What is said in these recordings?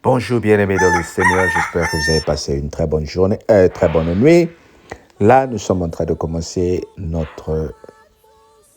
Bonjour bien-aimés dans le Seigneur, j'espère que vous avez passé une très bonne journée, très bonne nuit. Là, nous sommes en train de commencer notre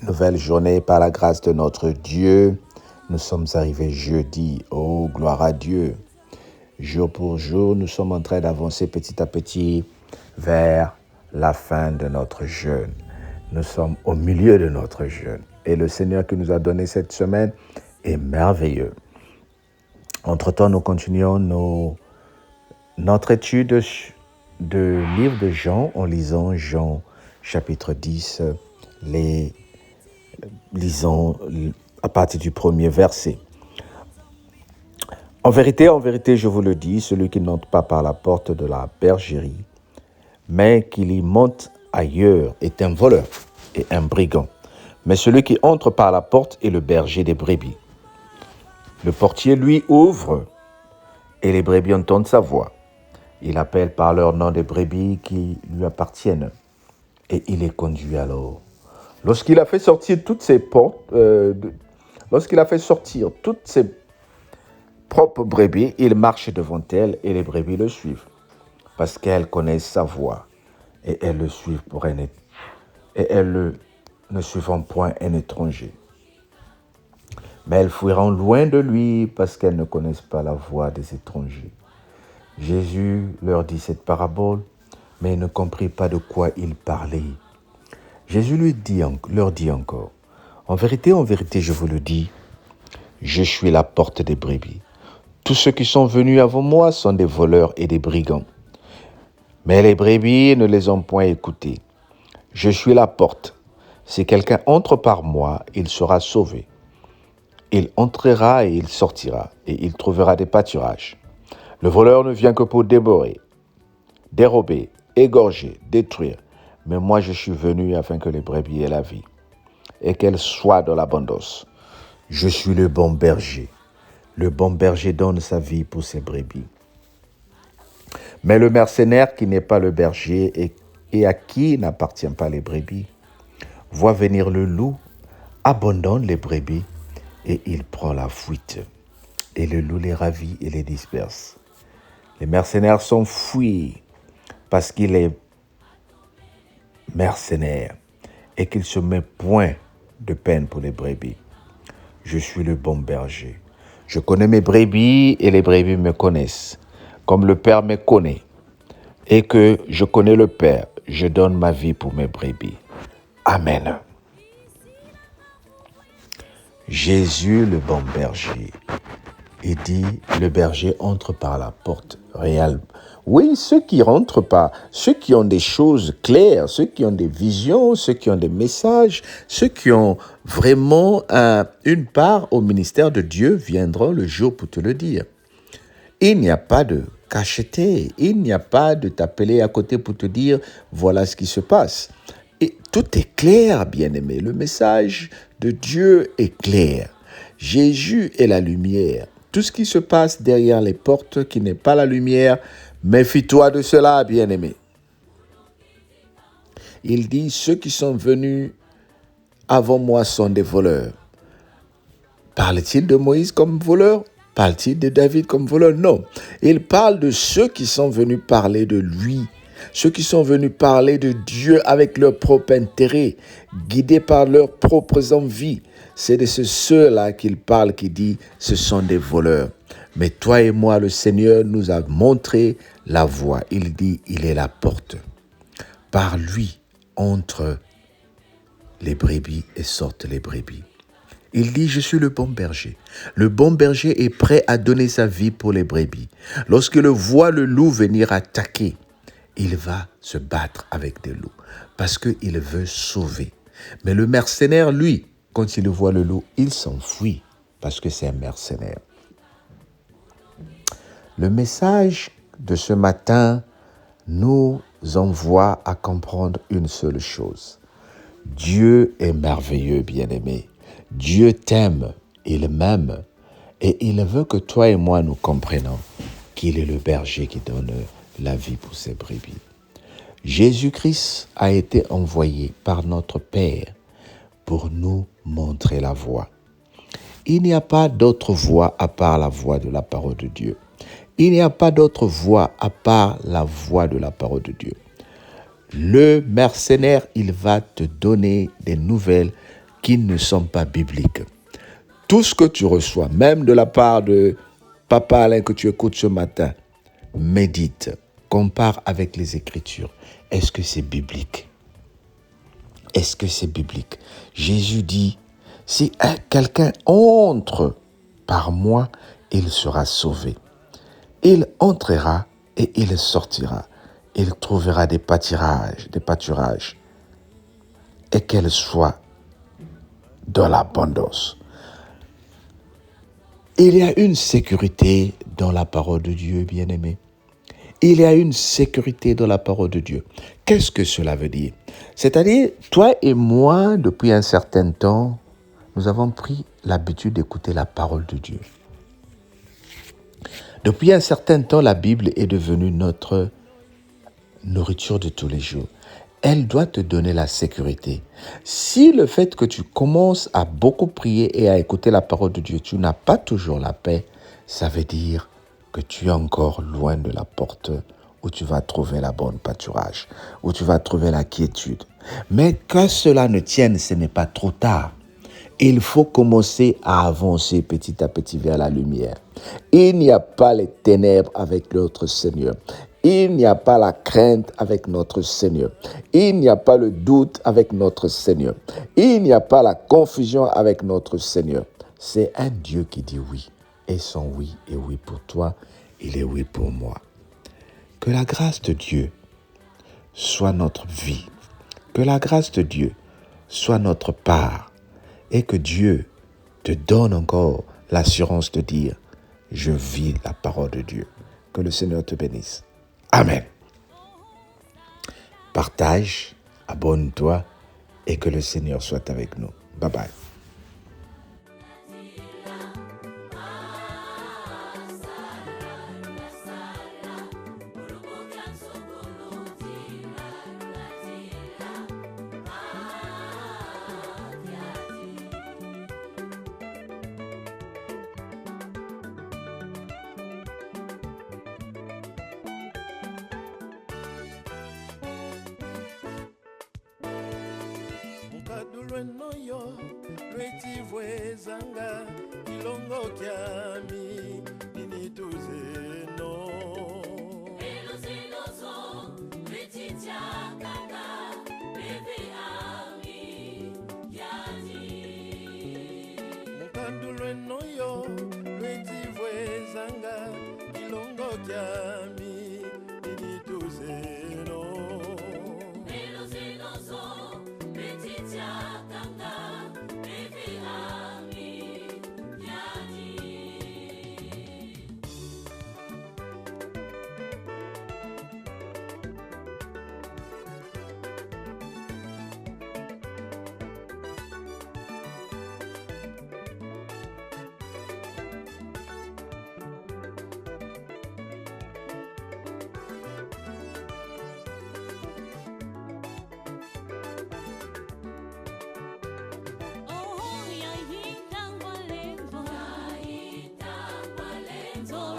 nouvelle journée par la grâce de notre Dieu. Nous sommes arrivés jeudi, oh gloire à Dieu. Jour pour jour, nous sommes en train d'avancer petit à petit vers la fin de notre jeûne. Nous sommes au milieu de notre jeûne et le Seigneur qui nous a donné cette semaine est merveilleux. Entre-temps, nous continuons notre étude de livre de Jean en lisant Jean chapitre 10, lisons à partir du premier verset. En vérité, je vous le dis, celui qui n'entre pas par la porte de la bergerie, mais qui y monte ailleurs, est un voleur et un brigand. Mais celui qui entre par la porte est le berger des brebis. Le portier, lui, ouvre, et les brebis entendent sa voix. Il appelle par leur nom des brebis qui lui appartiennent, et il les conduit alors. Lorsqu'il a fait sortir toutes ses propres brebis, il marche devant elles, et les brebis le suivent, parce qu'elles connaissent sa voix, et elles le suivent et elles ne suivront point un étranger. Mais elles fuiront loin de lui parce qu'elles ne connaissent pas la voix des étrangers. Jésus leur dit cette parabole, mais ils ne comprirent pas de quoi il parlait. Jésus leur dit encore, en vérité, je vous le dis, je suis la porte des brebis. Tous ceux qui sont venus avant moi sont des voleurs et des brigands. Mais les brebis ne les ont point écoutés. Je suis la porte. Si quelqu'un entre par moi, il sera sauvé. Il entrera et il sortira, et il trouvera des pâturages. Le voleur ne vient que pour dévorer, dérober, égorger, détruire. Mais moi je suis venu afin que les brebis aient la vie, et qu'elles soient dans l'abondance. Je suis le bon berger. Le bon berger donne sa vie pour ses brebis. Mais le mercenaire qui n'est pas le berger et à qui n'appartient pas les brebis, voit venir le loup, abandonne les brebis, et il prend la fuite. Et le loup les ravit et les disperse. Les mercenaires s'enfuient parce qu'il est mercenaire et qu'il se met point de peine pour les brebis. Je suis le bon berger. Je connais mes brebis et les brebis me connaissent, comme le Père me connaît. Et que je connais le Père, je donne ma vie pour mes brebis. Amen. Jésus, le bon berger, il dit, le berger entre par la porte réelle. Oui, ceux qui rentrent pas, ceux qui ont des choses claires, ceux qui ont des visions, ceux qui ont des messages, ceux qui ont vraiment une part au ministère de Dieu viendront le jour pour te le dire. Il n'y a pas de cacheté, il n'y a pas de t'appeler à côté pour te dire, voilà ce qui se passe. Et tout est clair, bien-aimé. Le message de Dieu est clair. Jésus est la lumière. Tout ce qui se passe derrière les portes qui n'est pas la lumière, méfie-toi de cela, bien-aimé. Il dit, ceux qui sont venus avant moi sont des voleurs. Parle-t-il de Moïse comme voleur? Parle-t-il de David comme voleur? Non. Il parle de ceux qui sont venus parler de lui. Ceux qui sont venus parler de Dieu avec leur propre intérêt, guidés par leurs propres envies. C'est de ceux-là qu'il parle, qui dit, ce sont des voleurs. Mais toi et moi, le Seigneur nous a montré la voie. Il dit, il est la porte. Par lui, entrent les brebis et sortent les brebis. Il dit, je suis le bon berger. Le bon berger est prêt à donner sa vie pour les brebis. Lorsqu'il voit le loup venir attaquer, il va se battre avec des loups parce qu'il veut sauver. Mais le mercenaire, lui, quand il voit le loup, il s'enfuit parce que c'est un mercenaire. Le message de ce matin nous envoie à comprendre une seule chose. Dieu est merveilleux, bien-aimé. Dieu t'aime, il m'aime et il veut que toi et moi nous comprenions qu'il est le berger qui donne la vie pour ses brebis. Jésus-Christ a été envoyé par notre Père pour nous montrer la voie. Il n'y a pas d'autre voie à part la voie de la parole de Dieu. Il n'y a pas d'autre voie à part la voie de la parole de Dieu. Le mercenaire, il va te donner des nouvelles qui ne sont pas bibliques. Tout ce que tu reçois, même de la part de Papa Alain que tu écoutes ce matin, médite, compare avec les Écritures. Est-ce que c'est biblique? Est-ce que c'est biblique? Jésus dit, si quelqu'un entre par moi, il sera sauvé. Il entrera et il sortira. Il trouvera des pâturages, et qu'elle soit dans l'abondance. Il y a une sécurité dans la parole de Dieu, bien-aimé. Il y a une sécurité dans la parole de Dieu. Qu'est-ce que cela veut dire? C'est-à-dire, toi et moi, depuis un certain temps, nous avons pris l'habitude d'écouter la parole de Dieu. Depuis un certain temps, la Bible est devenue notre nourriture de tous les jours. Elle doit te donner la sécurité. Si le fait que tu commences à beaucoup prier et à écouter la parole de Dieu, tu n'as pas toujours la paix, ça veut dire que tu es encore loin de la porte où tu vas trouver la bonne pâturage, où tu vas trouver la quiétude. Mais que cela ne tienne, ce n'est pas trop tard. Il faut commencer à avancer petit à petit vers la lumière. Il n'y a pas les ténèbres avec notre Seigneur. Il n'y a pas la crainte avec notre Seigneur. Il n'y a pas le doute avec notre Seigneur. Il n'y a pas la confusion avec notre Seigneur. C'est un Dieu qui dit oui. Et son oui est oui pour toi, il est oui pour moi. Que la grâce de Dieu soit notre vie. Que la grâce de Dieu soit notre part. Et que Dieu te donne encore l'assurance de dire, je vis la parole de Dieu. Que le Seigneur te bénisse. Amen. Partage, abonne-toi et que le Seigneur soit avec nous. Bye bye. Kadulweno yo lwetivwezanga kilongo kyami ninituzeno eluzinozo lwetityakanga levi ami yaji mukadulweno yo lwetivwezanga kilongo kyami ninituzeno eluzinozo Oh